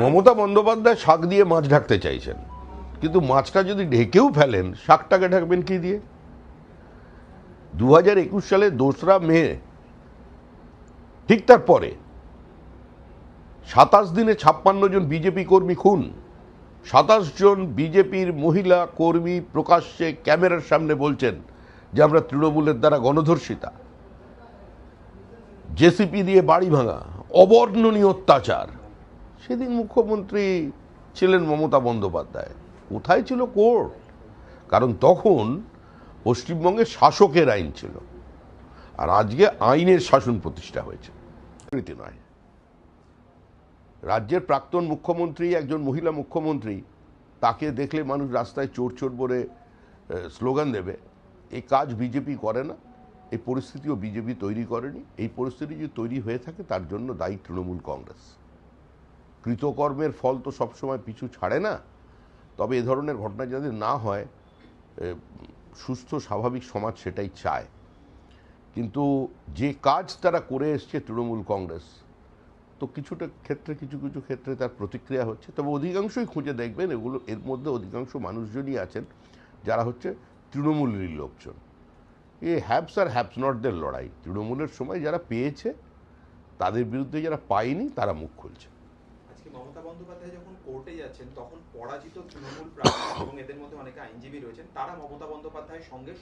মমতা বন্দ্যোপাধ্যায় শাক দিয়ে মাছ ঢাকতে চাইছেন, কিন্তু মাছটা যদি ঢেকেও ফেলেন, শাকটাকে ঢাকবেন কি দিয়ে? 2021 সালে 2রা মে, ঠিক তার পরে 27 দিনে 56 জন বিজেপি কর্মী খুন। 27 জন বিজেপির মহিলা কর্মী প্রকাশ্যে ক্যামেরার সামনে বলছেন যে আমরা তৃণমূলের দ্বারা গণধর্ষিতা। জেসিপি দিয়ে বাড়ি ভাঙা, অবর্ণনীয় অত্যাচার। সেদিন মুখ্যমন্ত্রী ছিলেন মমতা বন্দ্যোপাধ্যায়। কোথায় ছিল কোর্ট? কারণ তখন পশ্চিমবঙ্গে শাসকের আইন ছিল, আর আজকে আইনের শাসন প্রতিষ্ঠা হয়েছে, রীতি নয়। রাজ্যের প্রাক্তন মুখ্যমন্ত্রী, একজন মহিলা মুখ্যমন্ত্রী, তাকে দেখলে মানুষ রাস্তায় চোর চোর বলে স্লোগান দেবে। এই কাজ বিজেপি করে না, এই পরিস্থিতিও বিজেপি তৈরি করেনি। এই পরিস্থিতি যদি তৈরি হয়ে থাকে তার জন্য দায়ী তৃণমূল কংগ্রেস। কৃতকর্মের ফল তো সবসময় পিছু ছাড়ে না। তবে এ ধরনের ঘটনা যাতে না হয়, সুস্থ স্বাভাবিক সমাজ সেটাই চায়। কিন্তু যে কাজ তারা করে এসছে তৃণমূল কংগ্রেস, তো কিছুটা ক্ষেত্রে কিছু কিছু ক্ষেত্রে তার প্রতিক্রিয়া হচ্ছে। তবে অধিকাংশই খুঁজে দেখবেন এর মধ্যে অধিকাংশ মানুষজনই আছেন যারা হচ্ছে তৃণমূলেরই লোকজন। এই হ্যাপস আর হ্যাপস নটদের লড়াই। তৃণমূলের সময় যারা পেয়েছে তাদের বিরুদ্ধে যারা পায়নি তারা মুখ খুলছে। আজকে মমতা বন্দ্যোপাধ্যায় যখন কোর্টে যাচ্ছেন, তখন পরাজিত তৃণমূল প্রার্থী এবং এদের মধ্যে অনেকে আইনজীবী রয়েছেন, তারা মমতা বন্দ্যোপাধ্যায়ের সঙ্গে